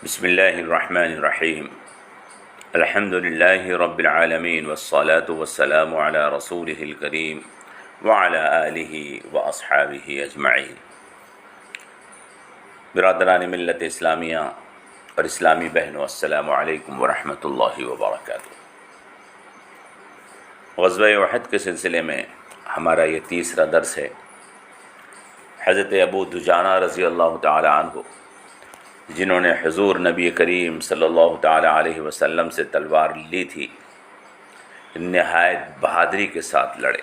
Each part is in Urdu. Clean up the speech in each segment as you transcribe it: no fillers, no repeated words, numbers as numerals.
بسم اللہ الرحمن الرحیم الحمد للہ رب العالمین والصلاة والسلام علی رسولہ الکریم وعلی آلہ واصحابہ اجمعین۔ برادران ملت اسلامیہ اور اسلامی بہنوں، السلام علیکم ورحمۃ اللہ وبرکاتہ۔ غزوہ احد کے سلسلے میں ہمارا یہ تیسرا درس ہے۔ حضرت ابو دجانہ رضی اللہ تعالی عنہ، جنہوں نے حضور نبی کریم صلی اللہ تعالی علیہ وسلم سے تلوار لی تھی، نہایت بہادری کے ساتھ لڑے۔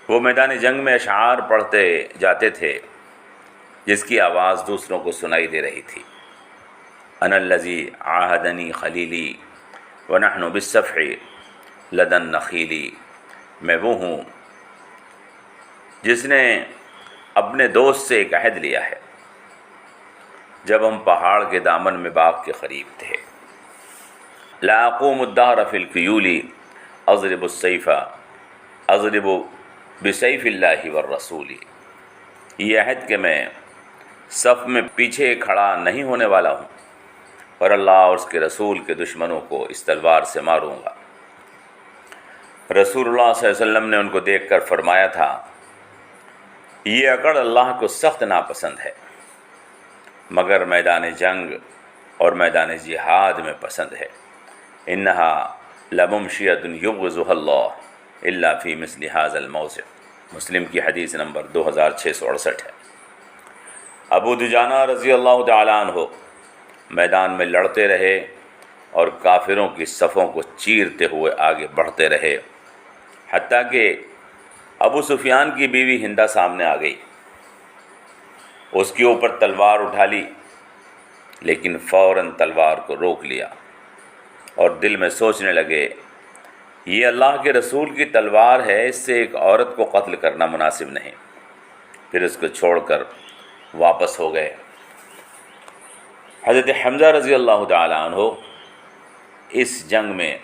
وہ میدان جنگ میں اشعار پڑھتے جاتے تھے جس کی آواز دوسروں کو سنائی دے رہی تھی۔ انا الذی عاہدنی خلیلی ونحن بالصفح لدى النخیل، میں وہ ہوں جس نے اپنے دوست سے ایک عہد لیا ہے جب ہم پہاڑ کے دامن میں باغ کے قریب تھے۔ لا اقوم الدهر في الخیول اضرب السیف اضرب بسیف اللہ والرسول، یہ عہد کہ میں صف میں پیچھے کھڑا نہیں ہونے والا ہوں اور اللہ اور اس کے رسول کے دشمنوں کو اس تلوار سے ماروں گا۔ رسول اللہ صلی اللہ علیہ وسلم نے ان کو دیکھ کر فرمایا تھا، یہ اکڑ اللہ کو سخت ناپسند ہے، مگر میدان جنگ اور میدان جہاد میں پسند ہے۔ انہا لممشیۃ یبغضها اللہ الا فی مثل ھذا الموضع، مسلم کی حدیث نمبر 2668 ہے۔ ابو دجانہ رضی اللہ تعالی عنہ میدان میں لڑتے رہے اور کافروں کی صفوں کو چیرتے ہوئے آگے بڑھتے رہے، حتیٰ کہ ابو سفیان کی بیوی ہندہ سامنے آ گئی۔ اس کے اوپر تلوار اٹھا لی، لیکن فوراً تلوار کو روک لیا اور دل میں سوچنے لگے، یہ اللہ کے رسول کی تلوار ہے، اس سے ایک عورت کو قتل کرنا مناسب نہیں۔ پھر اس کو چھوڑ کر واپس ہو گئے۔ حضرت حمزہ رضی اللہ تعالی عنہ اس جنگ میں،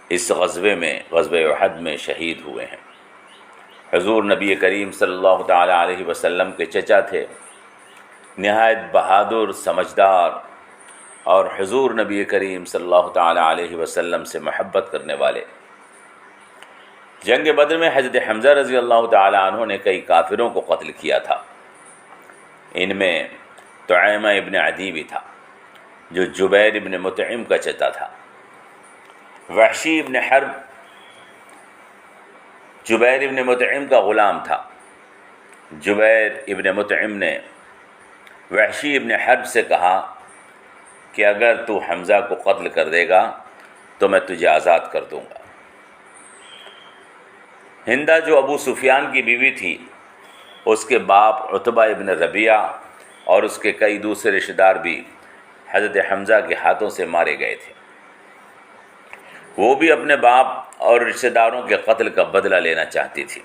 اس غزوے میں، غزوہ احد میں شہید ہوئے ہیں۔ حضور نبی کریم صلی اللہ تعالی علیہ وسلم کے چچا تھے، نہایت بہادر، سمجھدار اور حضور نبی کریم صلی اللہ تعالی علیہ وسلم سے محبت کرنے والے۔ جنگ بدر میں حضرت حمزہ رضی اللہ تعالی عنہ نے کئی کافروں کو قتل کیا تھا۔ ان میں طعیمہ ابن عدی بھی تھا جو جبیر ابن مطعم کا چچا تھا۔ وحشی ابن حرب جبیر ابن مطعم کا غلام تھا۔ جبیر ابن مطعم نے وحشی ابن حرب سے کہا کہ اگر تو حمزہ کو قتل کر دے گا تو میں تجھے آزاد کر دوں گا۔ ہندہ جو ابو سفیان کی بیوی تھی، اس کے باپ عتبہ ابن ربیعہ اور اس کے کئی دوسرے رشتہ دار بھی حضرت حمزہ کے ہاتھوں سے مارے گئے تھے۔ وہ بھی اپنے باپ اور رشتہ داروں کے قتل کا بدلہ لینا چاہتی تھی۔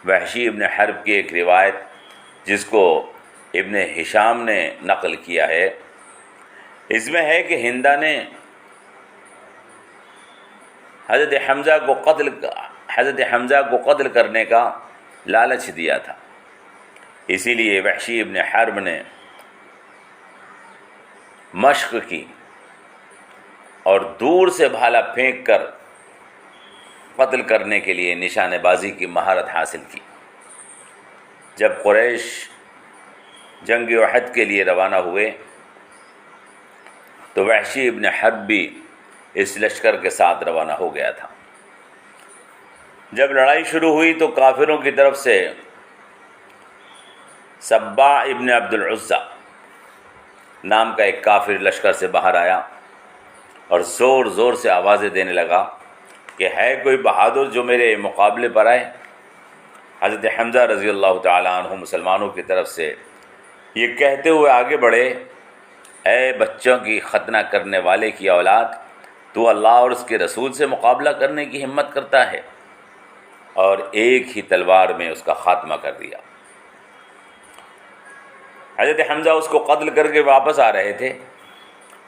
وحشی ابن حرب کی ایک روایت جس کو ابن ہشام نے نقل کیا ہے، اس میں ہے کہ ہندہ نے حضرت حمزہ کو قتل کرنے کا لالچ دیا تھا، اسی لیے وحشی ابن حرب نے مشق کی اور دور سے بھالا پھینک کر قتل کرنے کے لیے نشانے بازی کی مہارت حاصل کی۔ جب قریش جنگ احد کے لیے روانہ ہوئے تو وحشی ابن حرب بھی اس لشکر کے ساتھ روانہ ہو گیا تھا۔ جب لڑائی شروع ہوئی تو کافروں کی طرف سے سبع ابن عبد العزیٰ نام کا ایک کافر لشکر سے باہر آیا اور زور زور سے آوازیں دینے لگا کہ ہے کوئی بہادر جو میرے مقابلے پر آئے۔ حضرت حمزہ رضی اللہ تعالی عنہ مسلمانوں کی طرف سے یہ کہتے ہوئے آگے بڑھے، اے بچوں کی ختنہ کرنے والے کی اولاد، تو اللہ اور اس کے رسول سے مقابلہ کرنے کی ہمت کرتا ہے، اور ایک ہی تلوار میں اس کا خاتمہ کر دیا۔ حضرت حمزہ اس کو قتل کر کے واپس آ رہے تھے۔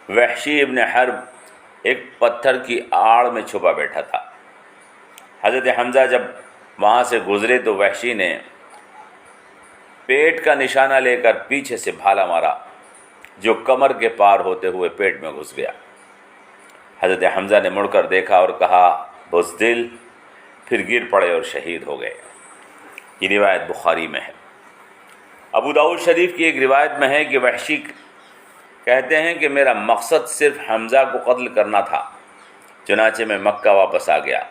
وحشی ابن حرب ایک پتھر کی آڑ میں چھپا بیٹھا تھا۔ حضرت حمزہ جب وہاں سے گزرے تو وحشی نے پیٹ کا نشانہ لے کر پیچھے سے بھالا مارا جو کمر کے پار ہوتے ہوئے پیٹ میں گھس گیا۔ حضرت حمزہ نے مڑ کر دیکھا اور کہا بزدل، پھر گر پڑے اور شہید ہو گئے۔ یہ روایت بخاری میں ہے۔ ابو داؤد شریف کی ایک روایت میں ہے کہ وحشی کہتے ہیں کہ میرا مقصد صرف حمزہ کو قتل کرنا تھا، چنانچہ میں مکہ واپس آ گیا۔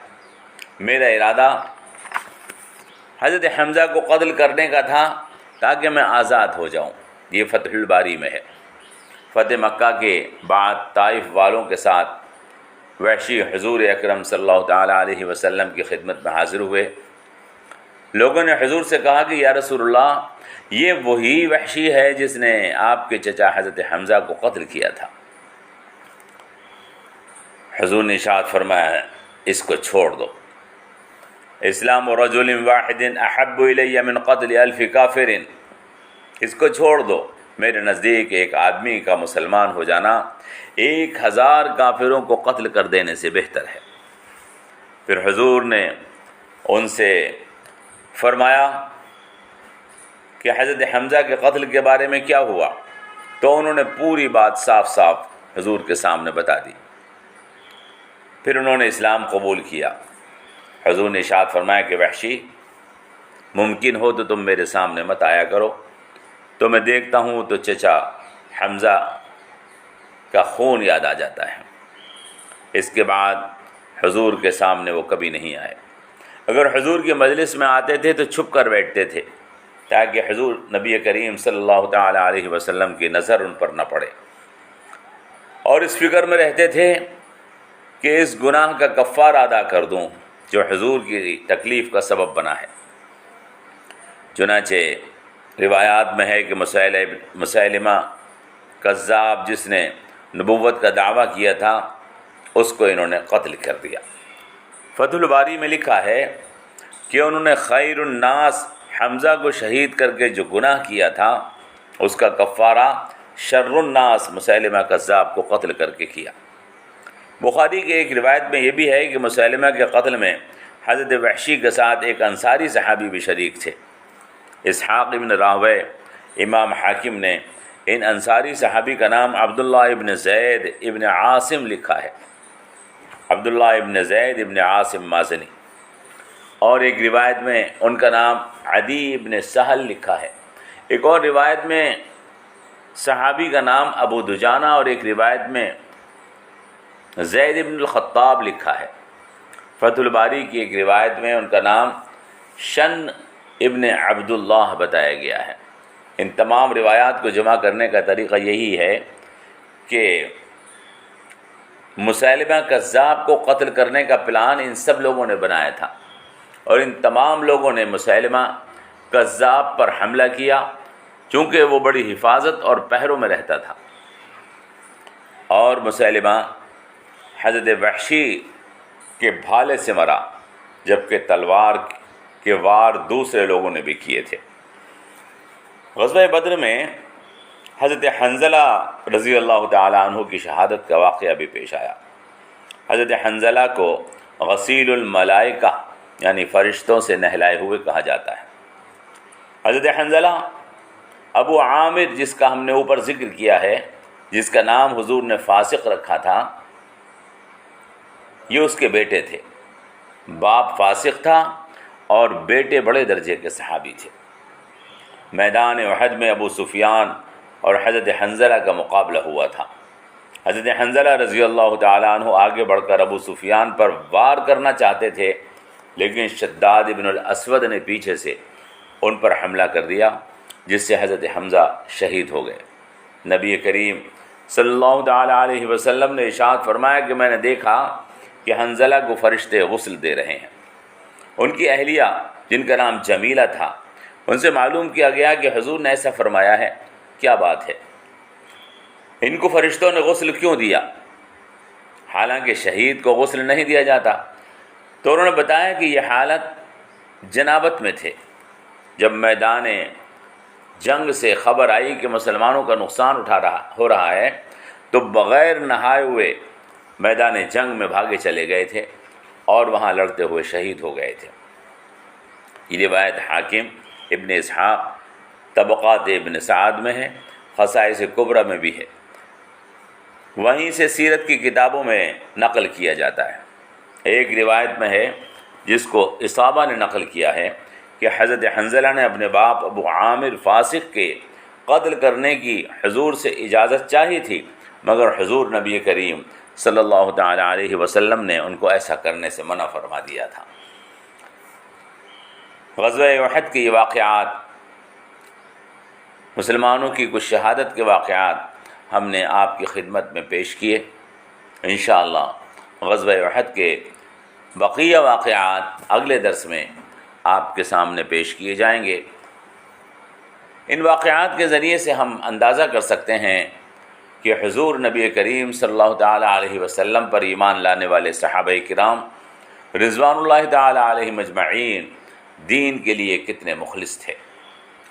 میرا ارادہ حضرت حمزہ کو قتل کرنے کا تھا تاکہ میں آزاد ہو جاؤں۔ یہ فتح الباری میں ہے۔ فتح مکہ کے بعد طائف والوں کے ساتھ وحشی حضور اکرم صلی اللہ تعالیٰ علیہ وسلم کی خدمت میں حاضر ہوئے۔ لوگوں نے حضور سے کہا کہ یا رسول اللہ، یہ وہی وحشی ہے جس نے آپ کے چچا حضرت حمزہ کو قتل کیا تھا۔ حضور نے ارشاد فرمایا اس کو چھوڑ دو، اسلام رجل واحد احب الی من قتل الف کافر، اس کو چھوڑ دو، میرے نزدیک ایک آدمی کا مسلمان ہو جانا 1000 کافروں کو قتل کر دینے سے بہتر ہے۔ پھر حضور نے ان سے فرمایا کہ حضرت حمزہ کے قتل کے بارے میں کیا ہوا، تو انہوں نے پوری بات صاف صاف حضور کے سامنے بتا دی۔ پھر انہوں نے اسلام قبول کیا۔ حضور نے ارشاد فرمایا کہ وحشی، ممکن ہو تو تم میرے سامنے مت آیا کرو، تو میں دیکھتا ہوں تو چچا حمزہ کا خون یاد آ جاتا ہے۔ اس کے بعد حضور کے سامنے وہ کبھی نہیں آئے۔ اگر حضور کی مجلس میں آتے تھے تو چھپ کر بیٹھتے تھے تاکہ حضور نبی کریم صلی اللہ تعالیٰ علیہ وسلم کی نظر ان پر نہ پڑے، اور اس فکر میں رہتے تھے کہ اس گناہ کا کفارہ ادا کر دوں جو حضور کی تکلیف کا سبب بنا ہے۔ چنانچہ روایات میں ہے کہ مسیلمہ کذاب جس نے نبوت کا دعویٰ کیا تھا، اس کو انہوں نے قتل کر دیا۔ فتح الباری میں لکھا ہے کہ انہوں نے خیر الناس حمزہ کو شہید کر کے جو گناہ کیا تھا اس کا کفارہ شر الناس مسیلمہ کذاب کو قتل کر کے کیا۔ بخاری کے ایک روایت میں یہ بھی ہے کہ مسیلمہ کے قتل میں حضرت وحشی کے ساتھ ایک انصاری صحابی بھی شریک تھے۔ اسحاق ابن راہوے، امام حاکم نے ان انصاری صحابی کا نام عبداللہ ابن زید ابن عاصم لکھا ہے، عبداللہ ابن زید ابن عاصم مازنی، اور ایک روایت میں ان کا نام عدی ابن سہل لکھا ہے۔ ایک اور روایت میں صحابی کا نام ابو دجانہ اور ایک روایت میں زید ابن الخطاب لکھا ہے۔ فتح الباری کی ایک روایت میں ان کا نام شن ابن عبداللہ بتایا گیا ہے۔ ان تمام روایات کو جمع کرنے کا طریقہ یہی ہے کہ مسیلمہ کذاب کو قتل کرنے کا پلان ان سب لوگوں نے بنایا تھا، اور ان تمام لوگوں نے مسیلمہ کذاب پر حملہ کیا چونکہ وہ بڑی حفاظت اور پہروں میں رہتا تھا، اور مسیلمہ حضرت وحشی کے بھالے سے مرا، جبکہ تلوار کے وار دوسرے لوگوں نے بھی کیے تھے۔ غزوہ بدر میں حضرت حنظلہ رضی اللہ تعالیٰ عنہ کی شہادت کا واقعہ بھی پیش آیا۔ حضرت حنظلہ کو غسیل الملائکہ یعنی فرشتوں سے نہلائے ہوئے کہا جاتا ہے۔ حضرت حنظلہ ابو عامر جس کا ہم نے اوپر ذکر کیا ہے، جس کا نام حضور نے فاسق رکھا تھا، یہ اس کے بیٹے تھے۔ باپ فاسق تھا اور بیٹے بڑے درجے کے صحابی تھے۔ میدان احد میں ابو سفیان اور حضرت حنظلہ کا مقابلہ ہوا تھا۔ حضرت حنظلہ رضی اللہ تعالیٰ عنہ آگے بڑھ کر ابو سفیان پر وار کرنا چاہتے تھے، لیکن شداد ابن الاسود نے پیچھے سے ان پر حملہ کر دیا، جس سے حضرت حمزہ شہید ہو گئے۔ نبی کریم صلی اللہ تعالیٰ علیہ وسلم نے ارشاد فرمایا کہ میں نے دیکھا کہ حنظلہ کو فرشتے غسل دے رہے ہیں۔ ان کی اہلیہ جن کا نام جمیلہ تھا، ان سے معلوم کیا گیا کہ حضور نے ایسا فرمایا ہے، کیا بات ہے؟ ان کو فرشتوں نے غسل کیوں دیا؟ حالانکہ شہید کو غسل نہیں دیا جاتا۔ تو انہوں نے بتایا کہ یہ حالت جنابت میں تھے۔ جب میدان جنگ سے خبر آئی کہ مسلمانوں کا نقصان ہو رہا ہے، تو بغیر نہائے ہوئے میدان جنگ میں بھاگے چلے گئے تھے اور وہاں لڑتے ہوئے شہید ہو گئے تھے۔ یہ روایت حاکم ابن اسحاق طبقات ابن سعد میں ہے، خصائص کبریٰ میں بھی ہے، وہیں سے سیرت کی کتابوں میں نقل کیا جاتا ہے۔ ایک روایت میں ہے جس کو اصابہ نے نقل کیا ہے کہ حضرت حنظلہ نے اپنے باپ ابو عامر فاسق کے قتل کرنے کی حضور سے اجازت چاہی تھی، مگر حضور نبی کریم صلی اللہ تعالی علیہ وسلم نے ان کو ایسا کرنے سے منع فرما دیا تھا۔ غزوہ احد کے یہ واقعات، مسلمانوں کی کچھ شہادت کے واقعات ہم نے آپ کی خدمت میں پیش کیے۔ انشاءاللہ غزوہ احد کے بقیہ واقعات اگلے درس میں آپ کے سامنے پیش کیے جائیں گے۔ ان واقعات کے ذریعے سے ہم اندازہ کر سکتے ہیں کہ حضور نبی کریم صلی اللہ تعالی علیہ وسلم پر ایمان لانے والے صحابہ کرام رضوان اللہ تعالی علیہم اجمعین دین کے لیے کتنے مخلص تھے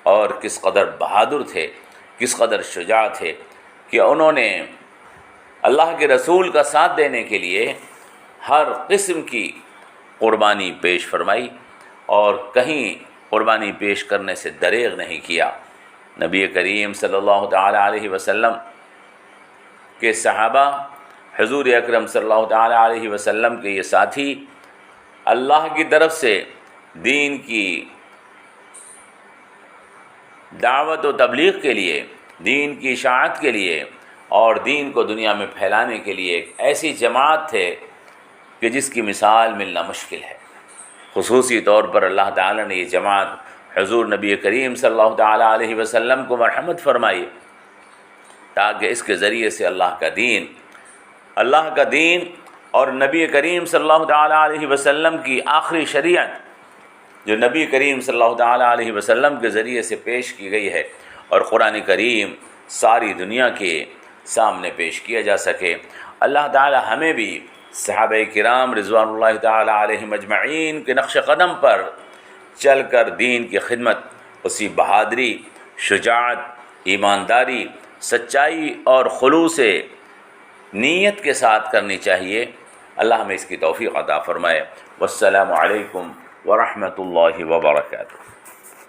اور کس قدر بہادر تھے، کس قدر شجاع تھے کہ انہوں نے اللہ کے رسول کا ساتھ دینے کے لیے ہر قسم کی قربانی پیش فرمائی اور کہیں قربانی پیش کرنے سے دریغ نہیں کیا۔ نبی کریم صلی اللہ تعالی علیہ وسلم کے صحابہ، حضور اکرم صلی اللہ تعالی علیہ وسلم کے یہ ساتھی اللہ کی طرف سے دین کی دعوت و تبلیغ کے لیے، دین کی اشاعت کے لیے اور دین کو دنیا میں پھیلانے کے لیے ایک ایسی جماعت تھے کہ جس کی مثال ملنا مشکل ہے۔ خصوصی طور پر اللہ تعالیٰ نے یہ جماعت حضور نبی کریم صلی اللہ تعالی علیہ وسلم کو مرحمت فرمائی تاکہ اس کے ذریعے سے اللہ کا دین اور نبی کریم صلی اللہ تعالی علیہ وسلم کی آخری شریعت جو نبی کریم صلی اللہ تعالی علیہ وسلم کے ذریعے سے پیش کی گئی ہے اور قرآن کریم ساری دنیا کے سامنے پیش کیا جا سکے۔ اللہ تعالی ہمیں بھی صحابہ کرام رضوان اللہ تعالی علیہم اجمعین کے نقش قدم پر چل کر دین کی خدمت اسی بہادری، شجاعت، ایمانداری، سچائی اور خلوص نیت کے ساتھ کرنی چاہیے۔ اللہ ہمیں اس کی توفیق عطا فرمائے۔ والسلام علیکم ورحمۃ اللہ وبرکاتہ۔